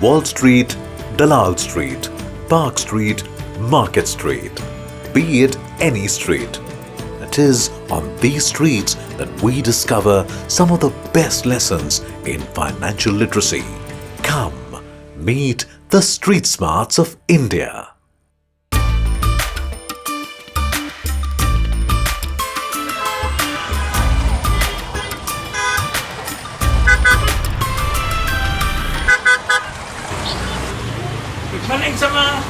Wall Street, Dalal Street, Park Street, Market Street. Be it any street. It is on these streets that we discover some of the best lessons in financial literacy. Come, meet the street smarts of India. Good morning, Sama.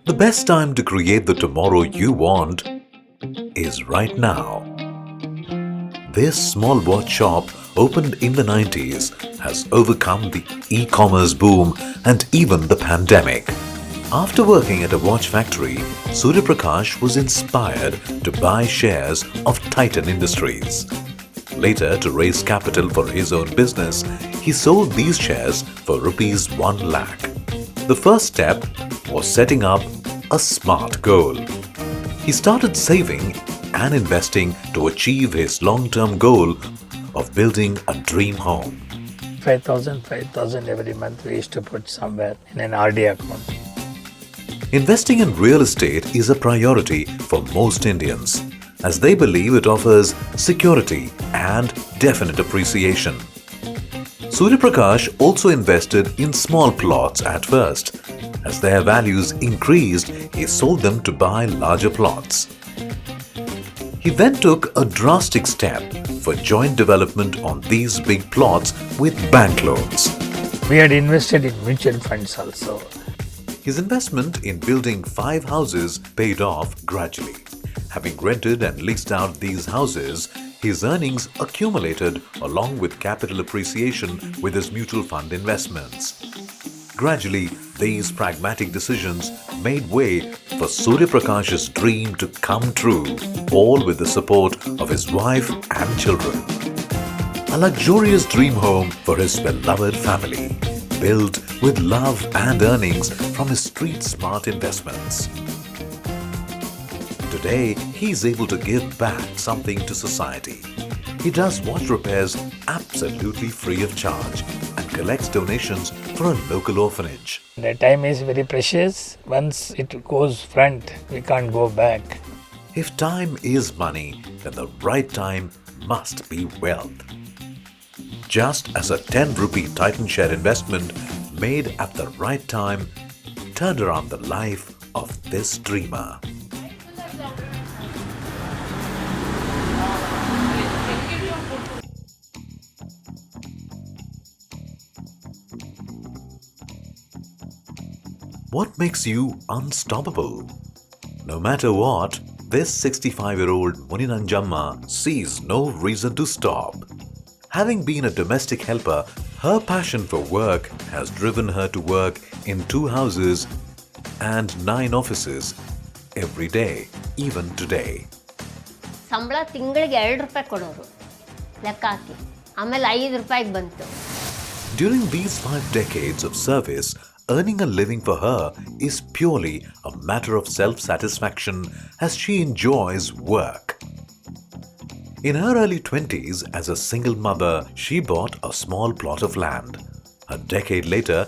The best time to create the tomorrow you want is right now. This small watch shop, opened in the 90s, has overcome the e-commerce boom and even the pandemic. After working at a watch factory, Surya was inspired to buy shares of Titan Industries. Later, to raise capital for his own business, he sold these shares for rupees 1 lakh. The first step was setting up a smart goal. He started saving and investing to achieve his long-term goal of building a dream home. 5,000 every month we used to put somewhere in an RD account. Investing in real estate is a priority for most Indians, as they believe it offers security and definite appreciation. Surya also invested in small plots at first. As their values increased, he sold them to buy larger plots. He then took a drastic step for joint development on these big plots with bank loans. We had invested in mutual funds also. His investment in building 5 houses paid off gradually. Having rented and leased out these houses, his earnings accumulated along with capital appreciation with his mutual fund investments. Gradually, these pragmatic decisions made way for Surya Prakash's dream to come true, all with the support of his wife and children. A luxurious dream home for his beloved family, built with love and earnings from his street-smart investments. Today, he is able to give back something to society. He does watch repairs absolutely free of charge and collects donations for a local orphanage. The time is very precious. Once it goes front, we can't go back. If time is money, then the right time must be wealth. Just as a 10 rupee Titan share investment made at the right time turned around the life of this dreamer. What makes you unstoppable? No matter what, this 65-year-old Muninanjamma sees no reason to stop. Having been a domestic helper, her passion for work has driven her to work in 2 houses and 9 offices every day, even today. ಸಂಬಳ ತಿಂಗಳಿಗೆ 2 ರೂಪಾಯಿ ಕೊಡೋರು ಲೆಕ್ಕ ಹಾಕಿ ಆಮೇಲೆ 5 ರೂಪಾಯಿಗೆ ಬಂತು. During these 5 decades of service, earning a living for her is purely a matter of self-satisfaction as she enjoys work. In her early 20s, as a single mother, she bought a small plot of land. A decade later,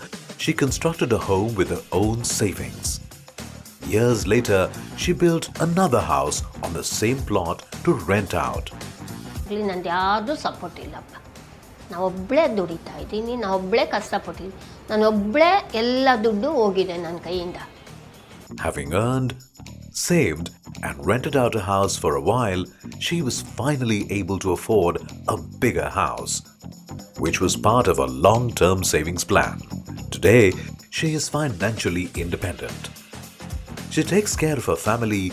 she constructed a home with her own savings. Years later, she built another house on the same plot to rent out. ಇಲ್ಲಿ ನಂದು ಯಾವುದೂ support ಇಲ್ಲಪ್ಪ. ನಾವೊಬ್ಬಳೇ ದುಡಿತಾ ಇದ್ದೀನಿ, ನಾವೊಬ್ಬಳೇ ಕಷ್ಟಪಟ್ಟಿದ್ದೀನಿ, ನಾನೊಬ್ಬಳೇ ಎಲ್ಲ ದುಡ್ಡು ಹೋಗಿದೆ ನನ್ನ ಕೈಯಿಂದ. Having earned, saved and rented out a house for a while, she was finally able to afford a bigger house, which was part of a long-term savings plan. Today, she is financially independent. She takes care of her family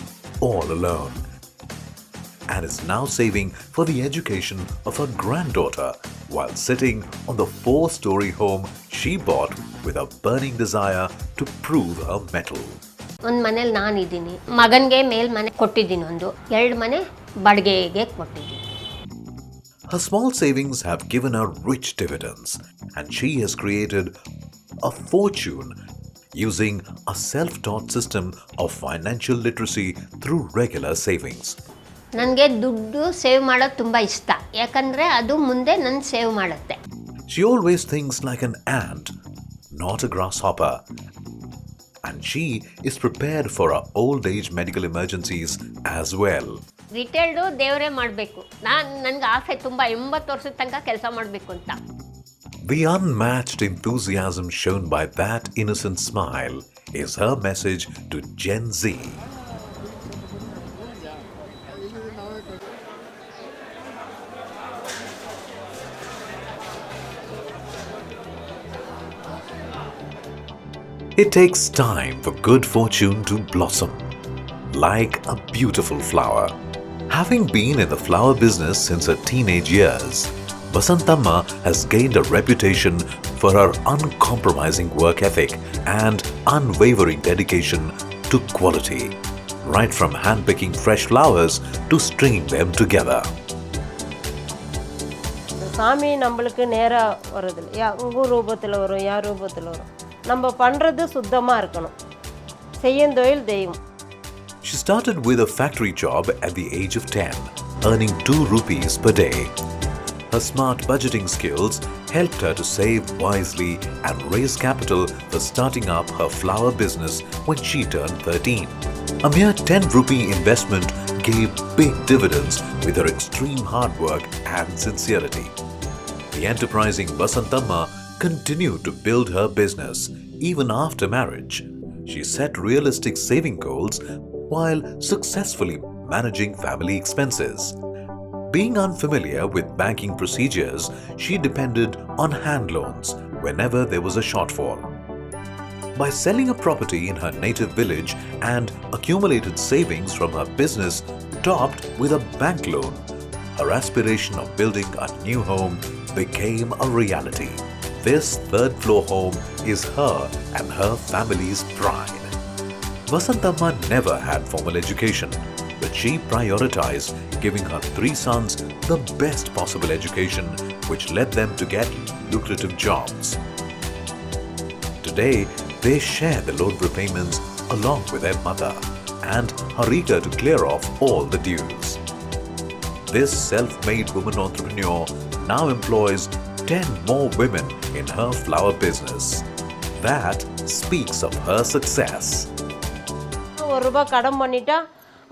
all alone and is now saving for the education of her granddaughter while sitting on the 4-story home she bought with a burning desire to prove her mettle. ಒಂದು ಮನೇಲಿ ನಾನಿದ್ದೀನಿ, ಮಗನಿಗೆ ಮೇಲ್ ಮನೆ ಕೊಟ್ಟಿದ್ದೀನಿ, 2 ಮನೆ ಬಾಡಿಗೆಗೆ ಕೊಟ್ಟಿದ್ದೀನಿ. Her small savings have given her rich dividends, and she has created a fortune using a self-taught system of financial literacy through regular savings. ನನಗೆ ದುಡ್ಡು ಸೇವ್ ಮಾಡೋದು ತುಂಬ ಇಷ್ಟ, ಯಾಕಂದರೆ ಅದು ಮುಂದೆ ನನ್ನ ಸೇವ್ ಮಾಡುತ್ತೆ. She always thinks like an ant, not a grasshopper. And she is prepared for her old age medical emergencies as well. Retired ದೇವರೇ ಮಾಡಬೇಕು. ನನಗೆ ಆಸೆ ತುಂಬ 80 ವರ್ಷದ ತನಕ ಕೆಲಸ ಮಾಡಬೇಕು ಅಂತ. The unmatched enthusiasm shown by that innocent smile is her message to Gen Z. It takes time for good fortune to blossom, like a beautiful flower. Having been in the flower business since her teenage years, Vasanthamma has gained a reputation for her uncompromising work ethic and unwavering dedication to quality, right from handpicking fresh flowers to stringing them together. சாமி நம்மளுக்கு நேராக வருதில்ல, உங்கள் ரூபத்தில் வரும், யார் ரூபத்தில் வரும். நம்ம பண்ணுறது சுத்தமாக இருக்கணும். செய்யும் தொழில் தெய்வம். She started with a factory job at the age of 10, earning 2 rupees per day. Her smart budgeting skills helped her to save wisely and raise capital for starting up her flower business when she turned 13. A mere 10 rupee investment gave big dividends with her extreme hard work and sincerity. The enterprising Vasanthamma continued to build her business even after marriage. She set realistic saving goals while successfully managing family expenses. Being unfamiliar with banking procedures, she depended on hand loans whenever there was a shortfall. By selling a property in her native village and accumulated savings from her business topped with a bank loan, her aspiration of building a new home became a reality. This third-floor home is her and her family's pride. Vasanthamma never had formal education, but she prioritized giving her 3 sons the best possible education, which led them to get lucrative jobs. Today, they share the loan repayments along with their mother and are eager to clear off all the dues. This self-made woman entrepreneur now employs 10 more women in her flower business. That speaks of her success. ₹1 கடன் பண்ணிட்டா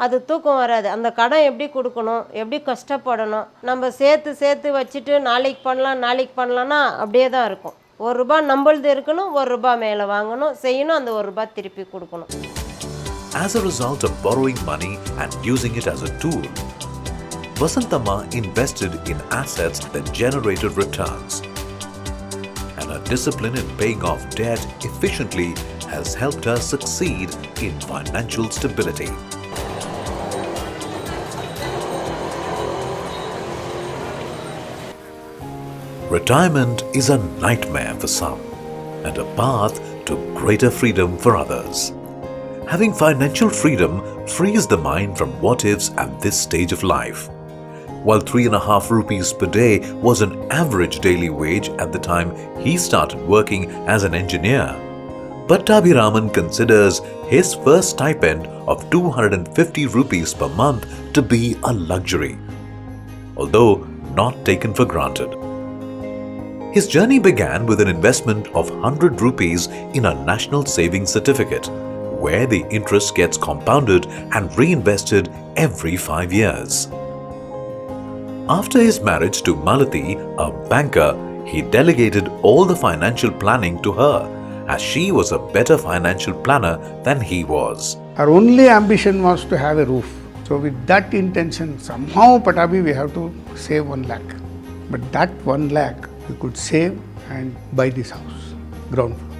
அது தூக்கம் வராது. அந்த கடன் எப்படி கொடுக்கணும், எப்படி கஷ்டப்படணும், நம்ம சேர்த்து வச்சுட்டு நாளைக்கு பண்ணலாம்னா அப்படியே தான் இருக்கும். ₹1 நம்மளது இருக்கணும், ₹1 மேலே வாங்கணும், செய்யணும், அந்த ₹1 திருப்பி கொடுக்கணும். As a result of borrowing money and using it as a tool, Vasanthamma invested in assets that generated returns. And her discipline in paying off debt efficiently has helped her succeed in financial stability. Retirement is a nightmare for some and a path to greater freedom for others. Having financial freedom frees the mind from what-ifs at this stage of life. While 3.5 rupees per day was an average daily wage at the time he started working as an engineer, Pattabhiraman considers his first stipend of 250 rupees per month to be a luxury, although not taken for granted. His journey began with an investment of 100 rupees in a national savings certificate, where the interest gets compounded and reinvested every 5 years. After his marriage to Malati, a banker, he delegated all the financial planning to her, as she was a better financial planner than he was. Our only ambition was to have a roof. So with that intention, somehow Pattabhi we have to save 1 lakh. But that 1 lakh we could save and buy this house, ground floor.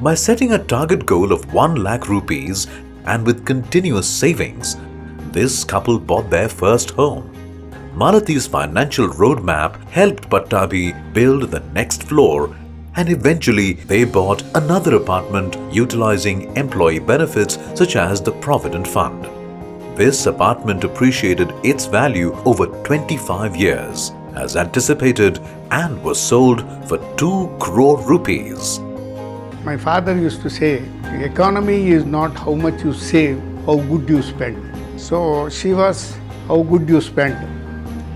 By setting a target goal of 1 lakh rupees and with continuous savings, this couple bought their first home. Malati's financial roadmap helped Pattabhi build the next floor, and eventually they bought another apartment utilizing employee benefits such as the Provident Fund. This apartment appreciated its value over 25 years, as anticipated, and was sold for 2 crore rupees. My father used to say, the economy is not how much you save, how good you spend. So she was how good you spent.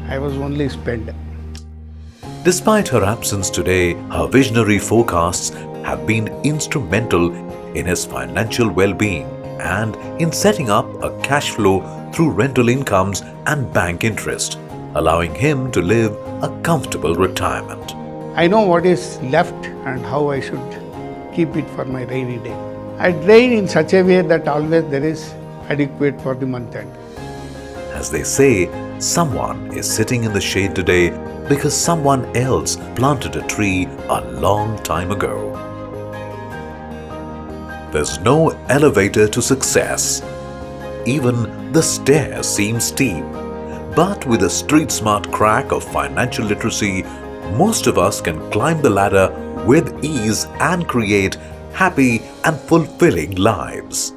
I was only spent. Despite her absence today, her visionary forecasts have been instrumental in his financial well-being and in setting up a cash flow through rental incomes and bank interest, allowing him to live a comfortable retirement. I know what is left and how I should keep it for my rainy day. I drain in such a way that always there is adequate for the month end. As they say, someone is sitting in the shade today because someone else planted a tree a long time ago. There's no elevator to success. Even the stairs seem steep. But with a street-smart crack of financial literacy, most of us can climb the ladder with ease and create happy and fulfilling lives.